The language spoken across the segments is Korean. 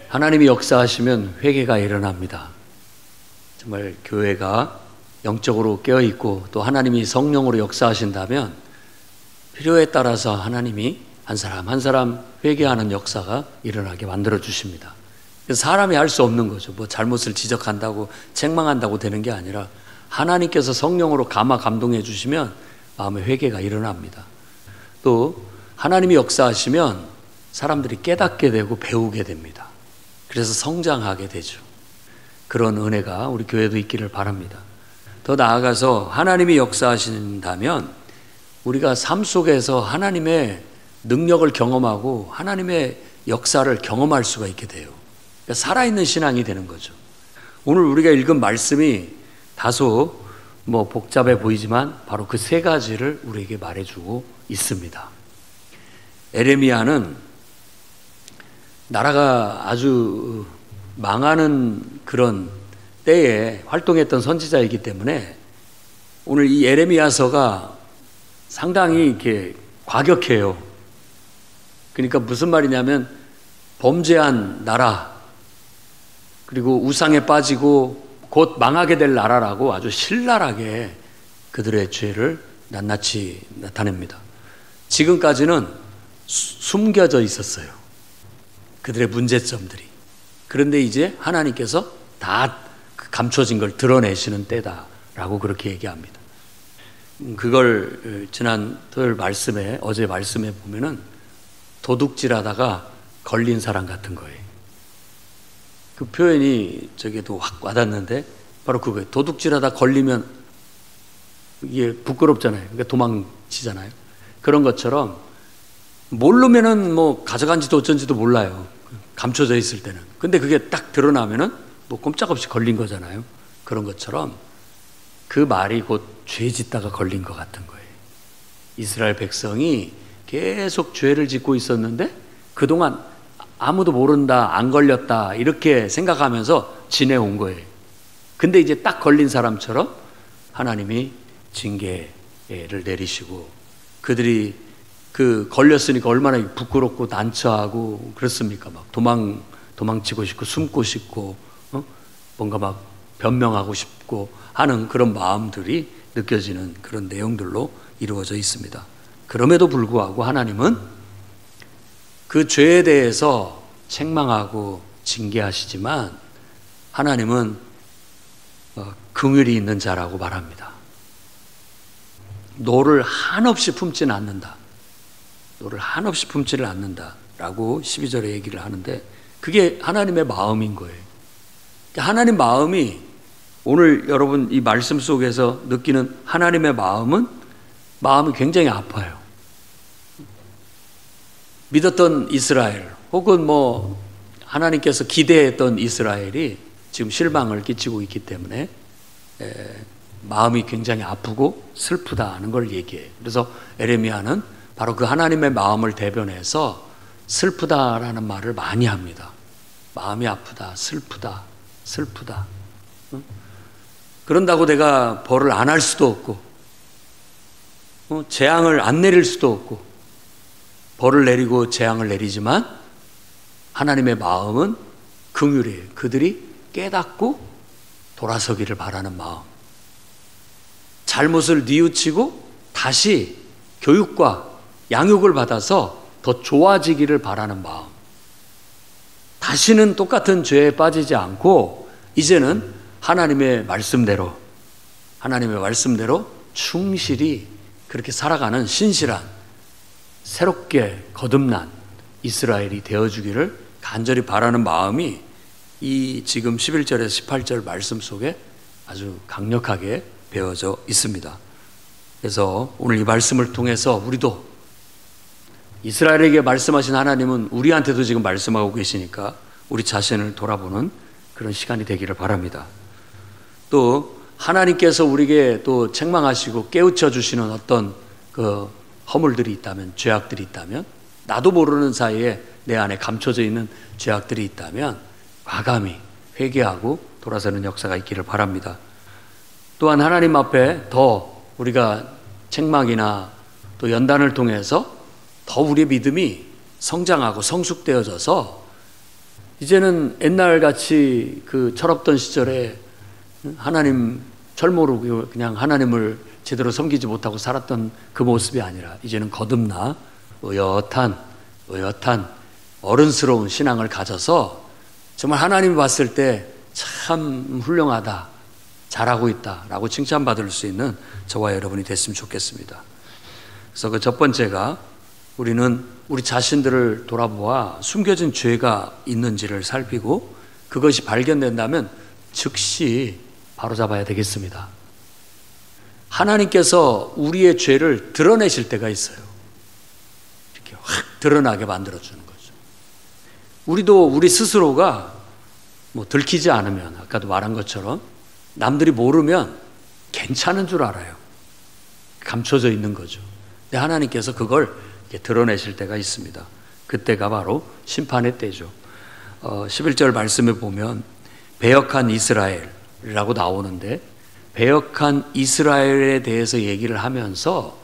하나님이 역사하시면 회개가 일어납니다. 정말 교회가 영적으로 깨어있고 또 하나님이 성령으로 역사하신다면 필요에 따라서 하나님이 한 사람 한 사람 회개하는 역사가 일어나게 만들어 주십니다. 사람이 할 수 없는 거죠. 뭐 잘못을 지적한다고 책망한다고 되는 게 아니라 하나님께서 성령으로 감동해 주시면 마음의 회개가 일어납니다. 또 하나님이 역사하시면 사람들이 깨닫게 되고 배우게 됩니다. 그래서 성장하게 되죠. 그런 은혜가 우리 교회도 있기를 바랍니다. 더 나아가서 하나님이 역사하신다면 우리가 삶 속에서 하나님의 능력을 경험하고 하나님의 역사를 경험할 수가 있게 돼요. 그러니까 살아있는 신앙이 되는 거죠. 오늘 우리가 읽은 말씀이 다소 복잡해 보이지만 바로 그 세 가지를 우리에게 말해주고 있습니다. 에레미야는 나라가 아주 망하는 그런 때에 활동했던 선지자이기 때문에 오늘 이 에레미야서가 상당히 이렇게 과격해요. 그러니까 무슨 말이냐면 범죄한 나라 그리고 우상에 빠지고 곧 망하게 될 나라라고 아주 신랄하게 그들의 죄를 낱낱이 나타냅니다. 지금까지는 숨겨져 있었어요. 그들의 문제점들이. 그런데 이제 하나님께서 다 감춰진 걸 드러내시는 때다라고 그렇게 얘기합니다. 그걸 지난 토요일 말씀에 어제 말씀에 보면은 도둑질하다가 걸린 사람 같은 거예요. 그 표현이 저게도 확 와닿는데 바로 그거예요. 도둑질하다 걸리면 이게 부끄럽잖아요. 그러니까 도망치잖아요. 그런 것처럼 모르면은 가져간지도 어쩐지도 몰라요. 감춰져 있을 때는. 근데 그게 딱 드러나면은 꼼짝없이 걸린 거잖아요. 그런 것처럼 그 말이 곧 죄 짓다가 걸린 것 같은 거예요. 이스라엘 백성이 계속 죄를 짓고 있었는데 그동안 아무도 모른다, 안 걸렸다 이렇게 생각하면서 지내온 거예요. 근데 이제 딱 걸린 사람처럼 하나님이 징계를 내리시고 그들이 걸렸으니까 얼마나 부끄럽고 난처하고 그렇습니까? 막 도망치고 싶고 숨고 싶고 뭔가 막 변명하고 싶고 하는 그런 마음들이 느껴지는 그런 내용들로 이루어져 있습니다. 그럼에도 불구하고 하나님은 그 죄에 대해서 책망하고 징계하시지만 하나님은 긍휼이 있는 자라고 말합니다. 너를 한없이 품지는 않는다. 너를 한없이 품지를 않는다라고 12절에 얘기를 하는데 그게 하나님의 마음인 거예요. 하나님 마음이 오늘 여러분 이 말씀 속에서 느끼는 하나님의 마음이 굉장히 아파요. 믿었던 이스라엘 혹은 하나님께서 기대했던 이스라엘이 지금 실망을 끼치고 있기 때문에 마음이 굉장히 아프고 슬프다는 걸 얘기해요. 그래서 에레미야는 바로 그 하나님의 마음을 대변해서 슬프다라는 말을 많이 합니다. 마음이 아프다, 슬프다. 그런다고 내가 벌을 안 할 수도 없고 재앙을 안 내릴 수도 없고 벌을 내리고 재앙을 내리지만 하나님의 마음은 긍휼이에요. 그들이 깨닫고 돌아서기를 바라는 마음. 잘못을 뉘우치고 다시 교육과 양육을 받아서 더 좋아지기를 바라는 마음. 다시는 똑같은 죄에 빠지지 않고 이제는 하나님의 말씀대로 충실히 그렇게 살아가는 신실한 새롭게 거듭난 이스라엘이 되어주기를 간절히 바라는 마음이 이 지금 11절에서 18절 말씀 속에 아주 강력하게 배어져 있습니다. 그래서 오늘 이 말씀을 통해서 우리도 이스라엘에게 말씀하신 하나님은 우리한테도 지금 말씀하고 계시니까 우리 자신을 돌아보는 그런 시간이 되기를 바랍니다. 또 하나님께서 우리에게 또 책망하시고 깨우쳐 주시는 어떤 그 허물들이 있다면, 죄악들이 있다면, 나도 모르는 사이에 내 안에 감춰져 있는 죄악들이 있다면 과감히 회개하고 돌아서는 역사가 있기를 바랍니다. 또한 하나님 앞에 더 우리가 책망이나 또 연단을 통해서 더 우리의 믿음이 성장하고 성숙되어져서 이제는 옛날같이 그 철없던 시절에 하나님 철모르고 그냥 하나님을 제대로 섬기지 못하고 살았던 그 모습이 아니라 이제는 거듭나 의젓한 어른스러운 신앙을 가져서 정말 하나님이 봤을 때 참 훌륭하다, 잘하고 있다라고 칭찬받을 수 있는 저와 여러분이 됐으면 좋겠습니다. 그래서 그 첫 번째가 우리는 우리 자신들을 돌아보아 숨겨진 죄가 있는지를 살피고 그것이 발견된다면 즉시 바로잡아야 되겠습니다. 하나님께서 우리의 죄를 드러내실 때가 있어요. 이렇게 확 드러나게 만들어주는 거죠. 우리도 우리 스스로가 들키지 않으면 아까도 말한 것처럼 남들이 모르면 괜찮은 줄 알아요. 감춰져 있는 거죠. 근데 하나님께서 그걸 이렇게 드러내실 때가 있습니다. 그때가 바로 심판의 때죠. 11절 말씀에 보면 배역한 이스라엘이라고 나오는데 배역한 이스라엘에 대해서 얘기를 하면서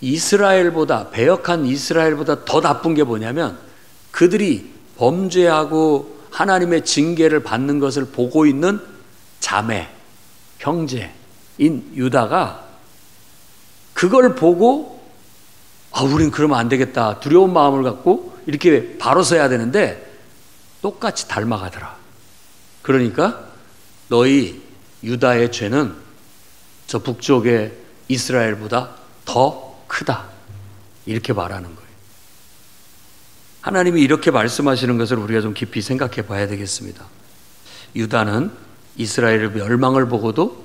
배역한 이스라엘보다 더 나쁜 게 뭐냐면 그들이 범죄하고 하나님의 징계를 받는 것을 보고 있는 자매, 형제인 유다가 그걸 보고 우린 그러면 안 되겠다 두려운 마음을 갖고 이렇게 바로 서야 되는데 똑같이 닮아가더라. 그러니까 너희 유다의 죄는 저 북쪽의 이스라엘보다 더 크다 이렇게 말하는 거예요. 하나님이 이렇게 말씀하시는 것을 우리가 좀 깊이 생각해 봐야 되겠습니다. 유다는 이스라엘의 멸망을 보고도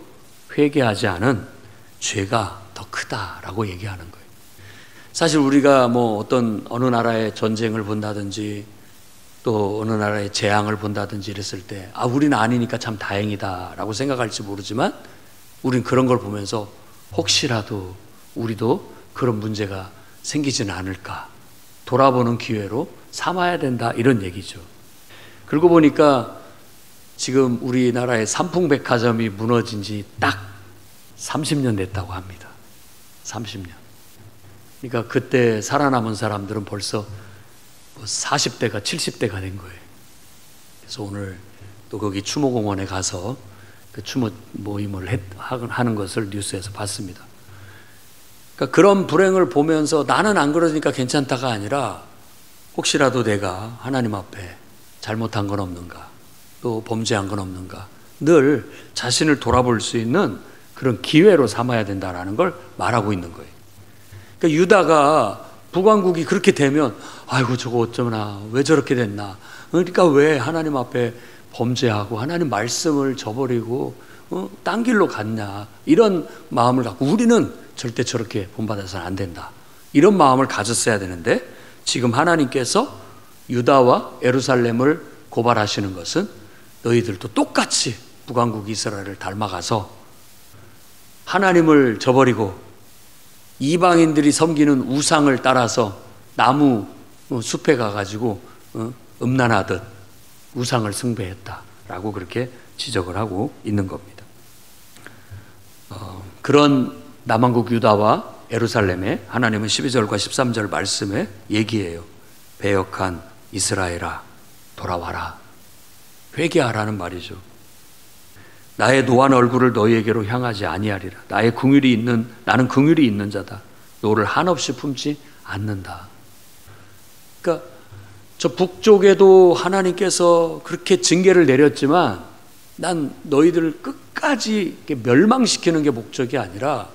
회개하지 않은 죄가 더 크다라고 얘기하는 거예요. 사실 우리가 어느 나라의 전쟁을 본다든지 또 어느 나라의 재앙을 본다든지 이랬을 때 우리는 아니니까 참 다행이다라고 생각할지 모르지만 우린 그런 걸 보면서 혹시라도 우리도 그런 문제가 생기지는 않을까 돌아보는 기회로 삼아야 된다 이런 얘기죠. 그러고 보니까 지금 우리나라의 삼풍백화점이 무너진 지 딱 30년 됐다고 합니다. 30년. 그러니까 그때 살아남은 사람들은 벌써 40대가 70대가 된 거예요. 그래서 오늘 또 거기 추모공원에 가서 그 추모 모임을 하는 것을 뉴스에서 봤습니다. 그러니까 그런 불행을 보면서 나는 안 그러니까 괜찮다가 아니라 혹시라도 내가 하나님 앞에 잘못한 건 없는가 또 범죄한 건 없는가 늘 자신을 돌아볼 수 있는 그런 기회로 삼아야 된다는 걸 말하고 있는 거예요. 그러니까 유다가 북왕국이 그렇게 되면 아이고 저거 어쩌나 왜 저렇게 됐나 그러니까 왜 하나님 앞에 범죄하고 하나님 말씀을 저버리고 딴 길로 갔냐 이런 마음을 갖고 우리는 절대 저렇게 본받아서는 안 된다 이런 마음을 가졌어야 되는데 지금 하나님께서 유다와 예루살렘을 고발하시는 것은 너희들도 똑같이 북왕국 이스라엘을 닮아가서 하나님을 저버리고 이방인들이 섬기는 우상을 따라서 나무 숲에 가가지고 음란하듯 우상을 숭배했다라고 그렇게 지적을 하고 있는 겁니다. 그런 남왕국 유다와 예루살렘에 하나님은 12절과 13절 말씀에 얘기해요. 배역한 이스라엘아 돌아와라 회개하라는 말이죠. 나의 노한 얼굴을 너희에게로 향하지 아니하리라. 나는 긍휼이 있는 자다. 너를 한없이 품지 않는다. 그러니까 저 북쪽에도 하나님께서 그렇게 징계를 내렸지만 난 너희들을 끝까지 멸망시키는 게 목적이 아니라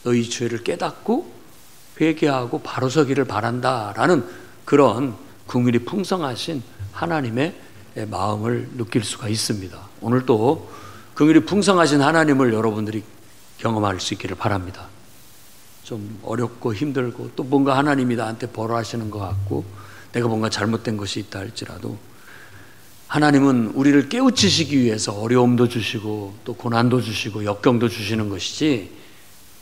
너희 죄를 깨닫고 회개하고 바로 서기를 바란다라는 그런 긍휼이 풍성하신 하나님의 마음을 느낄 수가 있습니다. 오늘 또 긍휼이 풍성하신 하나님을 여러분들이 경험할 수 있기를 바랍니다. 좀 어렵고 힘들고 또 뭔가 하나님이 나한테 벌하시는 것 같고 내가 뭔가 잘못된 것이 있다 할지라도 하나님은 우리를 깨우치시기 위해서 어려움도 주시고 또 고난도 주시고 역경도 주시는 것이지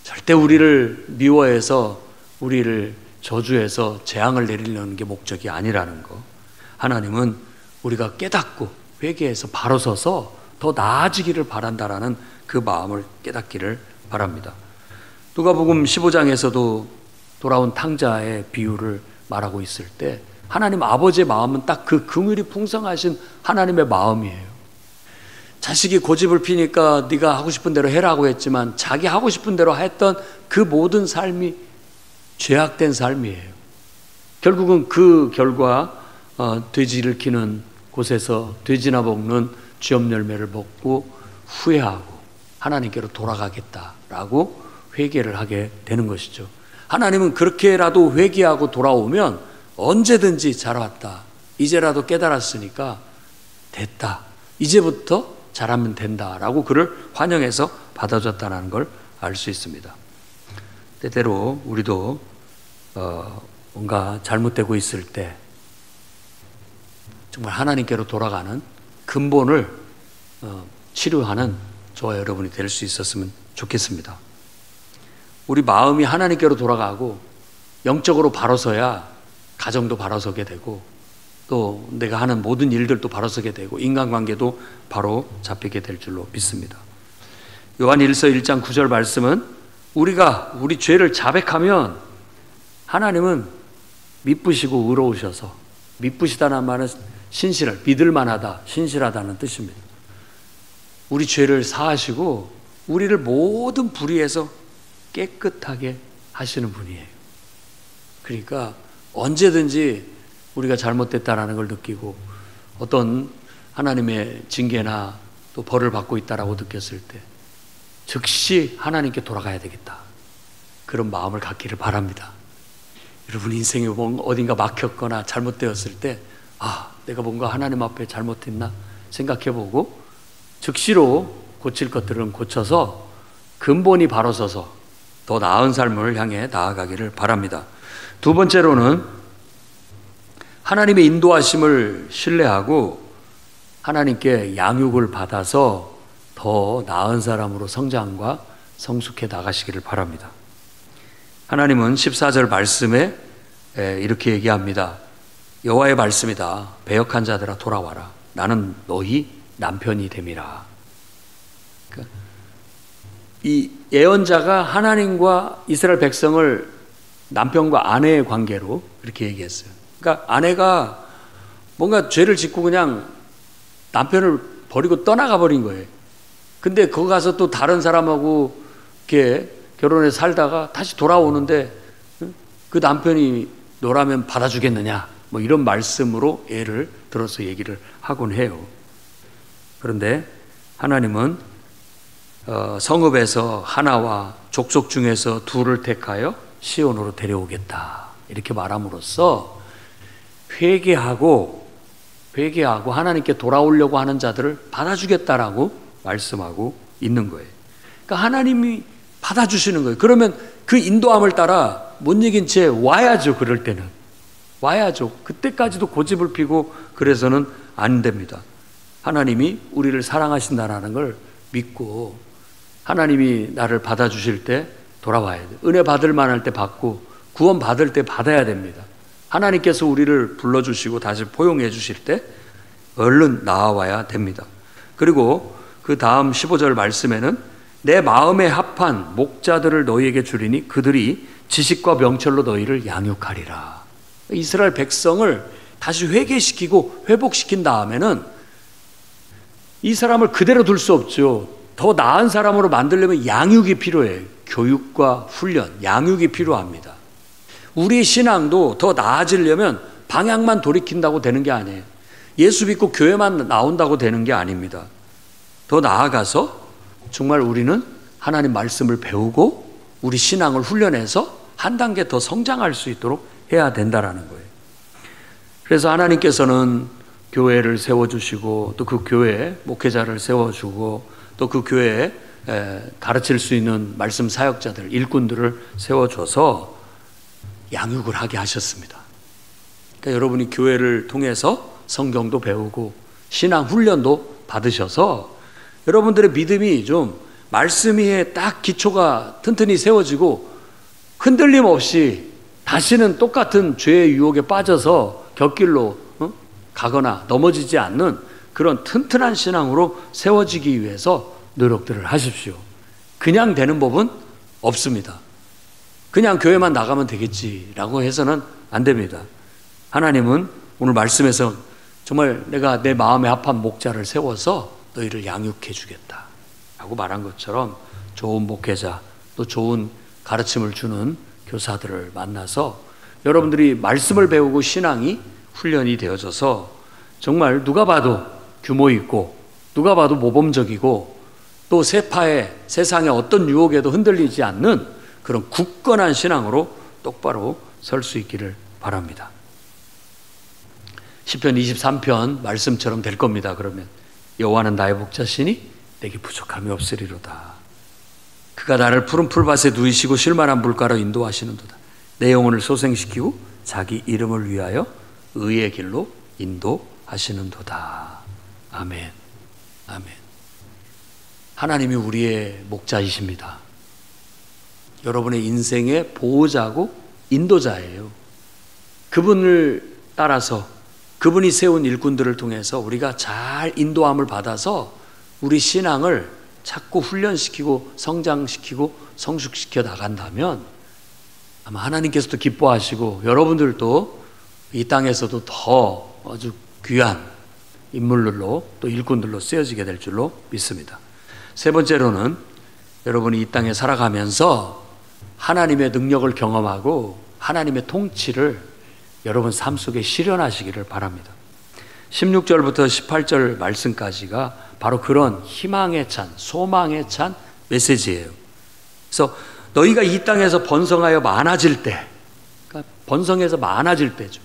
절대 우리를 미워해서 우리를 저주해서 재앙을 내리려는 게 목적이 아니라는 거. 하나님은 우리가 깨닫고 회개해서 바로 서서 더 나아지기를 바란다라는 그 마음을 깨닫기를 바랍니다. 누가복음 15장에서도 돌아온 탕자의 비유를 말하고 있을 때 하나님 아버지의 마음은 딱 그 긍휼이 풍성하신 하나님의 마음이에요. 자식이 고집을 피니까 네가 하고 싶은 대로 해라고 했지만 자기 하고 싶은 대로 했던 그 모든 삶이 죄악된 삶이에요. 결국은 그 결과 돼지를 키는 곳에서 돼지나 먹는 쥐업 열매를 먹고 후회하고 하나님께로 돌아가겠다라고 회개를 하게 되는 것이죠. 하나님은 그렇게라도 회개하고 돌아오면 언제든지 잘 왔다. 이제라도 깨달았으니까 됐다. 이제부터 잘하면 된다라고 그를 환영해서 받아줬다는 걸 알 수 있습니다. 때때로 우리도 뭔가 잘못되고 있을 때 정말 하나님께로 돌아가는 근본을 치료하는 저와 여러분이 될 수 있었으면 좋겠습니다. 우리 마음이 하나님께로 돌아가고 영적으로 바로 서야 가정도 바로 서게 되고 또 내가 하는 모든 일들도 바로 서게 되고 인간관계도 바로 잡히게 될 줄로 믿습니다. 요한 1서 1장 9절 말씀은 우리가 우리 죄를 자백하면 하나님은 미쁘시고 의로우셔서, 미쁘시다는 말은 신실할, 믿을만하다, 신실하다는 뜻입니다. 우리 죄를 사하시고 우리를 모든 불의에서 깨끗하게 하시는 분이에요. 그러니까 언제든지 우리가 잘못됐다라는 걸 느끼고 어떤 하나님의 징계나 또 벌을 받고 있다라고 느꼈을 때 즉시 하나님께 돌아가야 되겠다. 그런 마음을 갖기를 바랍니다. 여러분 인생에 어딘가 막혔거나 잘못되었을 때 내가 뭔가 하나님 앞에 잘못했나 생각해보고 즉시로 고칠 것들은 고쳐서 근본이 바로 서서 더 나은 삶을 향해 나아가기를 바랍니다. 두 번째로는 하나님의 인도하심을 신뢰하고 하나님께 양육을 받아서 더 나은 사람으로 성장과 성숙해 나가시기를 바랍니다. 하나님은 14절 말씀에 이렇게 얘기합니다. 여호와의 말씀이다. 배역한 자들아 돌아와라. 나는 너희 남편이 됨이라. 그러니까 이 예언자가 하나님과 이스라엘 백성을 남편과 아내의 관계로 이렇게 얘기했어요. 그러니까 아내가 뭔가 죄를 짓고 그냥 남편을 버리고 떠나가 버린 거예요. 근데 거기 가서 또 다른 사람하고 이렇게 결혼해서 살다가 다시 돌아오는데 그 남편이 너라면 받아주겠느냐 뭐 이런 말씀으로 예를 들어서 얘기를 하곤 해요. 그런데 하나님은 성읍에서 하나와 족속 중에서 둘을 택하여 시온으로 데려오겠다 이렇게 말함으로써 회개하고 하나님께 돌아오려고 하는 자들을 받아주겠다라고 말씀하고 있는 거예요. 그러니까 하나님이 받아주시는 거예요. 그러면 그 인도함을 따라 못 이긴 채 와야죠. 그럴 때는 와야죠. 그때까지도 고집을 피고 그래서는 안 됩니다. 하나님이 우리를 사랑하신다는 걸 믿고 하나님이 나를 받아주실 때 돌아와야 돼요. 은혜 받을 만할 때 받고 구원 받을 때 받아야 됩니다. 하나님께서 우리를 불러주시고 다시 포용해 주실 때 얼른 나와야 됩니다. 그리고 그 다음 15절 말씀에는 내 마음에 합한 목자들을 너희에게 주리니 그들이 지식과 명철로 너희를 양육하리라. 이스라엘 백성을 다시 회개시키고 회복시킨 다음에는 이 사람을 그대로 둘 수 없죠. 더 나은 사람으로 만들려면 양육이 필요해요. 교육과 훈련, 양육이 필요합니다. 우리의 신앙도 더 나아지려면 방향만 돌이킨다고 되는 게 아니에요. 예수 믿고 교회만 나온다고 되는 게 아닙니다. 더 나아가서 정말 우리는 하나님 말씀을 배우고 우리 신앙을 훈련해서 한 단계 더 성장할 수 있도록 해야 된다라는 거예요. 그래서 하나님께서는 교회를 세워주시고 또 그 교회에 목회자를 세워주고 또 그 교회에 가르칠 수 있는 말씀 사역자들, 일꾼들을 세워줘서 양육을 하게 하셨습니다. 그러니까 여러분이 교회를 통해서 성경도 배우고 신앙 훈련도 받으셔서 여러분들의 믿음이 좀 말씀 위에 딱 기초가 튼튼히 세워지고 흔들림 없이 다시는 똑같은 죄의 유혹에 빠져서 곁길로 가거나 넘어지지 않는 그런 튼튼한 신앙으로 세워지기 위해서 노력들을 하십시오. 그냥 되는 법은 없습니다. 그냥 교회만 나가면 되겠지라고 해서는 안 됩니다. 하나님은 오늘 말씀에서 정말 내가 내 마음에 합한 목자를 세워서 너희를 양육해 주겠다 라고 말한 것처럼 좋은 목회자 또 좋은 가르침을 주는 교사들을 만나서 여러분들이 말씀을 배우고 신앙이 훈련이 되어져서 정말 누가 봐도 규모 있고 누가 봐도 모범적이고 또 세상의 어떤 유혹에도 흔들리지 않는 그런 굳건한 신앙으로 똑바로 설 수 있기를 바랍니다. 시편 23편 말씀처럼 될 겁니다. 그러면 여호와는 나의 목자시니 내게 부족함이 없으리로다. 그가 나를 푸른 풀밭에 누이시고 쉴만한 물가로 인도하시는도다. 내 영혼을 소생시키고 자기 이름을 위하여 의의 길로 인도하시는도다. 아멘. 아멘. 하나님이 우리의 목자이십니다. 여러분의 인생의 보호자고 인도자예요. 그분을 따라서 그분이 세운 일꾼들을 통해서 우리가 잘 인도함을 받아서 우리 신앙을 자꾸 훈련시키고 성장시키고 성숙시켜 나간다면 아마 하나님께서도 기뻐하시고 여러분들도 이 땅에서도 더 아주 귀한 인물들로 또 일꾼들로 쓰여지게 될 줄로 믿습니다. 세 번째로는 여러분이 이 땅에 살아가면서 하나님의 능력을 경험하고 하나님의 통치를 여러분 삶 속에 실현하시기를 바랍니다. 16절부터 18절 말씀까지가 바로 그런 희망에 찬, 소망에 찬 메시지예요. 그래서 너희가 이 땅에서 번성하여 많아질 때, 그러니까 번성해서 많아질 때죠.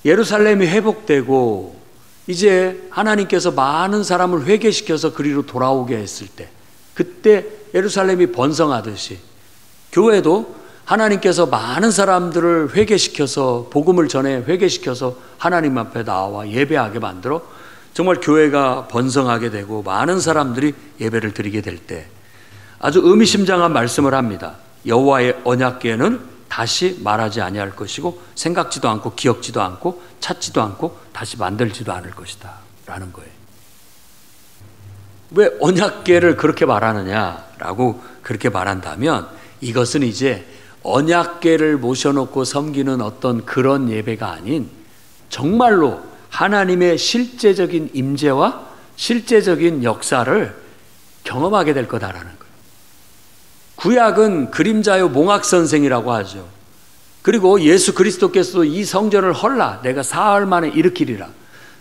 예루살렘이 회복되고 이제 하나님께서 많은 사람을 회개시켜서 그리로 돌아오게 했을 때, 그때 예루살렘이 번성하듯이 교회도 하나님께서 많은 사람들을 회개시켜서 복음을 전해 회개시켜서 하나님 앞에 나와 예배하게 만들어 정말 교회가 번성하게 되고 많은 사람들이 예배를 드리게 될 때 아주 의미심장한 말씀을 합니다. 여호와의 언약궤는 다시 말하지 아니할 것이고 생각지도 않고 기억지도 않고 찾지도 않고 다시 만들지도 않을 것이다 라는 거예요. 왜 언약궤를 그렇게 말하느냐라고 그렇게 말한다면 이것은 이제 언약궤를 모셔놓고 섬기는 어떤 그런 예배가 아닌 정말로 하나님의 실제적인 임재와 실제적인 역사를 경험하게 될 거다라는 거예요. 구약은 그림자요 몽학선생이라고 하죠. 그리고 예수 그리스도께서도 이 성전을 헐라 내가 사흘 만에 일으키리라.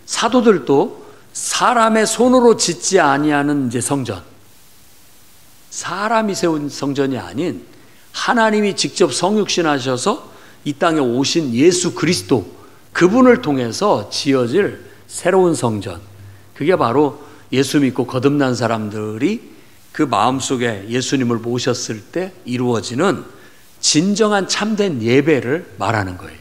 사도들도 사람의 손으로 짓지 아니하는 이제 성전, 사람이 세운 성전이 아닌 하나님이 직접 성육신하셔서 이 땅에 오신 예수 그리스도 그분을 통해서 지어질 새로운 성전, 그게 바로 예수 믿고 거듭난 사람들이 그 마음속에 예수님을 모셨을 때 이루어지는 진정한 참된 예배를 말하는 거예요.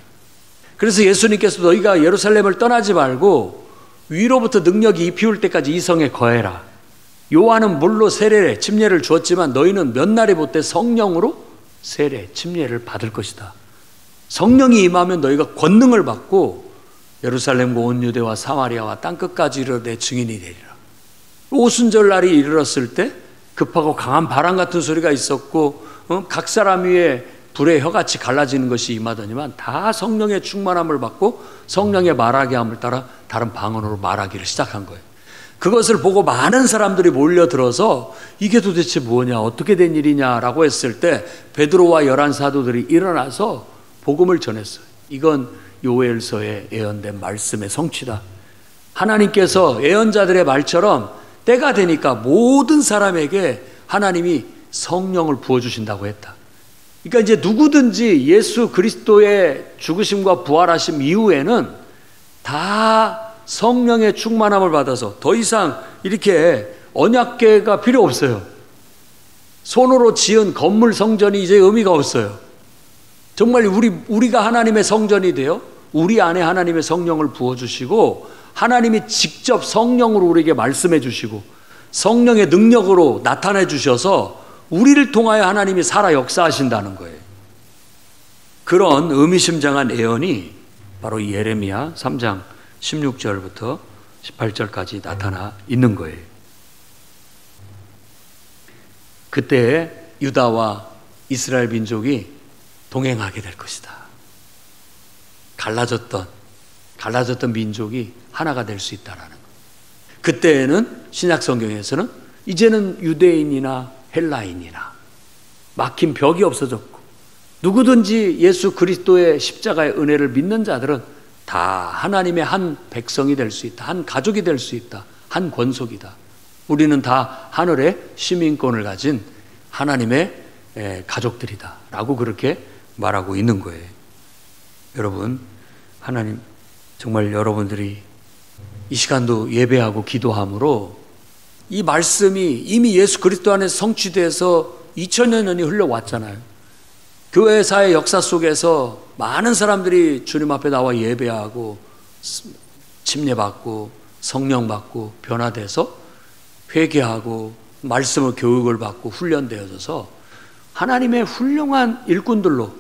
그래서 예수님께서 너희가 예루살렘을 떠나지 말고 위로부터 능력이 입히울 때까지 이 성에 거해라. 요한은 물로 세례, 침례를 주었지만 너희는 몇 날이 못돼 성령으로 세례, 침례를 받을 것이다. 성령이 임하면 너희가 권능을 받고 예루살렘과 온 유대와 사마리아와 땅끝까지 이르러 내 증인이 되리라. 오순절 날이 이르렀을 때 급하고 강한 바람 같은 소리가 있었고 각 사람 위에 불의 혀같이 갈라지는 것이 임하더니만 다 성령의 충만함을 받고 성령의 말하게 함을 따라 다른 방언으로 말하기를 시작한 거예요. 그것을 보고 많은 사람들이 몰려들어서 이게 도대체 뭐냐, 어떻게 된 일이냐라고 했을 때 베드로와 11 사도들이 일어나서 복음을 전했어요. 이건 요엘서에 예언된 말씀의 성취다. 하나님께서 예언자들의 말처럼 때가 되니까 모든 사람에게 하나님이 성령을 부어주신다고 했다. 그러니까 이제 누구든지 예수 그리스도의 죽으심과 부활하심 이후에는 다 성령의 충만함을 받아서 더 이상 이렇게 언약궤가 필요 없어요. 손으로 지은 건물 성전이 이제 의미가 없어요. 정말 우리가 하나님의 성전이 되어 우리 안에 하나님의 성령을 부어주시고 하나님이 직접 성령으로 우리에게 말씀해 주시고 성령의 능력으로 나타내 주셔서 우리를 통하여 하나님이 살아 역사하신다는 거예요. 그런 의미심장한 예언이 바로 예레미야 3장 16절부터 18절까지 나타나 있는 거예요. 그때 유다와 이스라엘 민족이 동행하게 될 것이다. 갈라졌던 갈라졌던 민족이 하나가 될 수 있다라는 거. 그때에는 신약 성경에서는 이제는 유대인이나 헬라인이나 막힌 벽이 없어졌고 누구든지 예수 그리스도의 십자가의 은혜를 믿는 자들은 다 하나님의 한 백성이 될 수 있다. 한 가족이 될 수 있다. 한 권속이다. 우리는 다 하늘의 시민권을 가진 하나님의 가족들이다 라고 그렇게 말하고 있는 거예요. 여러분, 하나님 정말 여러분들이 이 시간도 예배하고 기도함으로 이 말씀이 이미 예수 그리스도 안에서 성취돼서 2000여 년이 흘러왔잖아요. 교회사의 역사 속에서 많은 사람들이 주님 앞에 나와 예배하고 침례받고 성령 받고 변화돼서 회개하고 말씀을 교육을 받고 훈련되어져서 하나님의 훌륭한 일꾼들로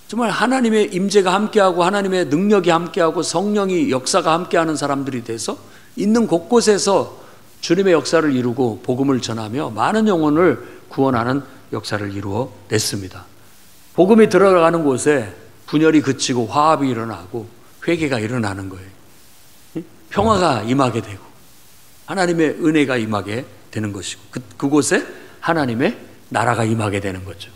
정말 하나님의 임재가 함께하고 하나님의 능력이 함께하고 성령이 역사가 함께하는 사람들이 돼서 있는 곳곳에서 주님의 역사를 이루고 복음을 전하며 많은 영혼을 구원하는 역사를 이루어 냈습니다. 복음이 들어가는 곳에 분열이 그치고 화합이 일어나고 회개가 일어나는 거예요. 평화가 임하게 되고 하나님의 은혜가 임하게 되는 것이고 그곳에 하나님의 나라가 임하게 되는 거죠.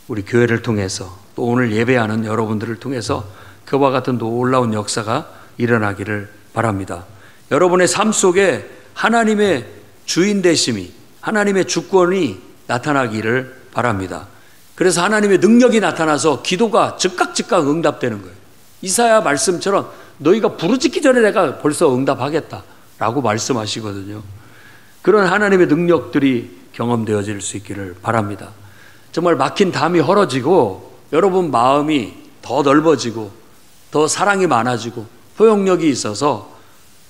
우리 교회를 통해서 또 오늘 예배하는 여러분들을 통해서 그와 같은 놀라운 역사가 일어나기를 바랍니다. 여러분의 삶 속에 하나님의 주인 되심이 하나님의 주권이 나타나기를 바랍니다. 그래서 하나님의 능력이 나타나서 기도가 즉각 응답되는 거예요. 이사야 말씀처럼 너희가 부르짖기 전에 내가 벌써 응답하겠다라고 말씀하시거든요. 그런 하나님의 능력들이 경험되어질 수 있기를 바랍니다. 정말 막힌 담이 헐어지고 여러분 마음이 더 넓어지고 더 사랑이 많아지고 포용력이 있어서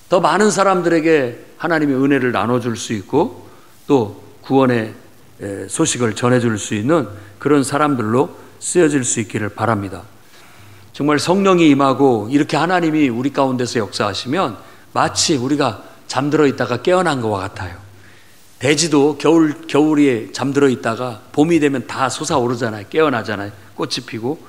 더 많은 사람들에게 하나님의 은혜를 나눠줄 수 있고 또 구원의 소식을 전해줄 수 있는 그런 사람들로 쓰여질 수 있기를 바랍니다. 정말 성령이 임하고 이렇게 하나님이 우리 가운데서 역사하시면 마치 우리가 잠들어 있다가 깨어난 것과 같아요. 돼지도 겨울에 잠들어 있다가 봄이 되면 다 솟아오르잖아요. 깨어나잖아요. 꽃이 피고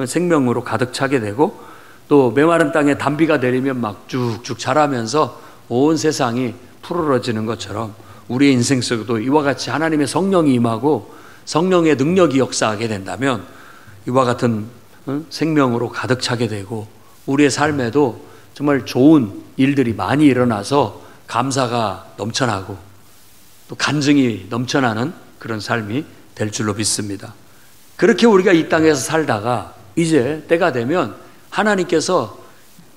생명으로 가득 차게 되고 또 메마른 땅에 단비가 내리면 막 쭉쭉 자라면서 온 세상이 푸르러지는 것처럼 우리의 인생 속에도 이와 같이 하나님의 성령이 임하고 성령의 능력이 역사하게 된다면 이와 같은 생명으로 가득 차게 되고 우리의 삶에도 정말 좋은 일들이 많이 일어나서 감사가 넘쳐나고 또 간증이 넘쳐나는 그런 삶이 될 줄로 믿습니다. 그렇게 우리가 이 땅에서 살다가 이제 때가 되면 하나님께서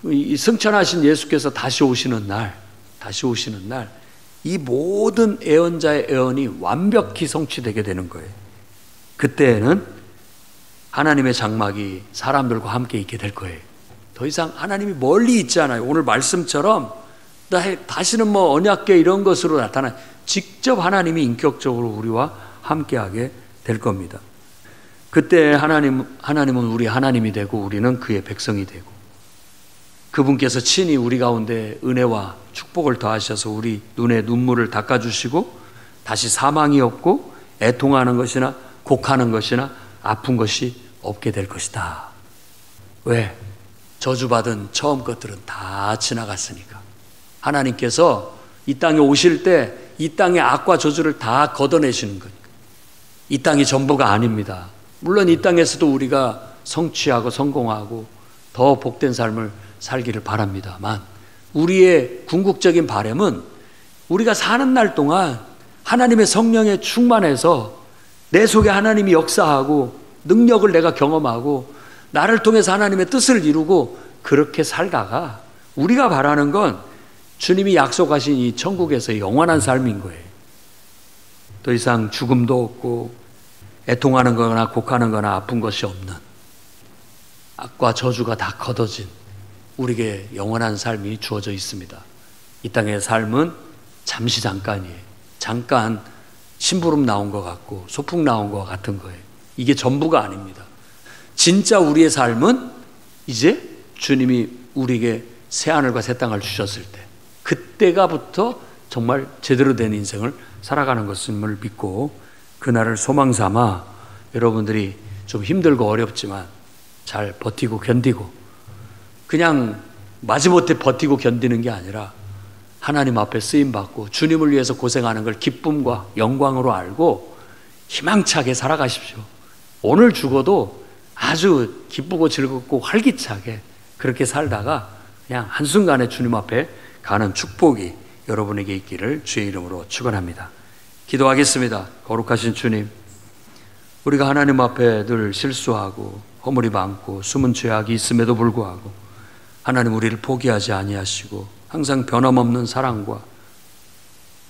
이 승천하신 예수께서 다시 오시는 날 이 모든 애언자의 애언이 완벽히 성취되게 되는 거예요. 그때에는 하나님의 장막이 사람들과 함께 있게 될 거예요. 더 이상 하나님이 멀리 있지 않아요. 오늘 말씀처럼 다시는 뭐 언약궤 이런 것으로 나타나 직접 하나님이 인격적으로 우리와 함께하게 될 겁니다. 그때 하나님은 우리 하나님이 되고 우리는 그의 백성이 되고 그분께서 친히 우리 가운데 은혜와 축복을 더하셔서 우리 눈에 눈물을 닦아주시고 다시 사망이 없고 애통하는 것이나 곡하는 것이나 아픈 것이 없게 될 것이다. 왜? 저주받은 처음 것들은 다 지나갔으니까. 하나님께서 이 땅에 오실 때 이 땅의 악과 저주를 다 걷어내시는 거니까. 이 땅이 전부가 아닙니다. 물론 이 땅에서도 우리가 성취하고 성공하고 더 복된 삶을 살기를 바랍니다만 우리의 궁극적인 바람은 우리가 사는 날 동안 하나님의 성령에 충만해서 내 속에 하나님이 역사하고 능력을 내가 경험하고 나를 통해서 하나님의 뜻을 이루고 그렇게 살다가 우리가 바라는 건 주님이 약속하신 이 천국에서의 영원한 삶인 거예요. 더 이상 죽음도 없고 애통하는 거나 곡하는 거나 아픈 것이 없는 악과 저주가 다 걷어진 우리에게 영원한 삶이 주어져 있습니다. 이 땅의 삶은 잠시 잠깐이에요. 잠깐 심부름 나온 것 같고 소풍 나온 것 같은 거예요. 이게 전부가 아닙니다. 진짜 우리의 삶은 이제 주님이 우리에게 새하늘과 새 땅을 주셨을 때 그때가부터 정말 제대로 된 인생을 살아가는 것임을 믿고 그날을 소망 삼아 여러분들이 좀 힘들고 어렵지만 잘 버티고 견디고 그냥 마지못해 버티고 견디는 게 아니라 하나님 앞에 쓰임받고 주님을 위해서 고생하는 걸 기쁨과 영광으로 알고 희망차게 살아가십시오. 오늘 죽어도 아주 기쁘고 즐겁고 활기차게 그렇게 살다가 그냥 한순간에 주님 앞에 가는 축복이 여러분에게 있기를 주의 이름으로 축원합니다. 기도하겠습니다. 거룩하신 주님, 우리가 하나님 앞에 늘 실수하고 허물이 많고 숨은 죄악이 있음에도 불구하고 하나님 우리를 포기하지 아니하시고 항상 변함없는 사랑과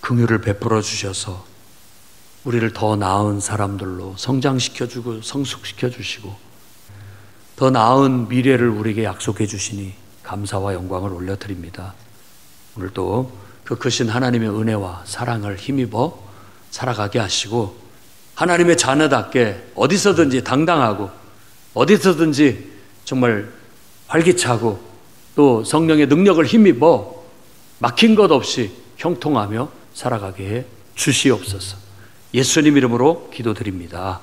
긍휼을 베풀어 주셔서 우리를 더 나은 사람들로 성장시켜주고 성숙시켜 주시고 더 나은 미래를 우리에게 약속해 주시니 감사와 영광을 올려드립니다. 오늘도 그 크신 하나님의 은혜와 사랑을 힘입어 살아가게 하시고 하나님의 자녀답게 어디서든지 당당하고 어디서든지 정말 활기차고 또 성령의 능력을 힘입어 막힌 것 없이 형통하며 살아가게 해 주시옵소서. 예수님 이름으로 기도드립니다.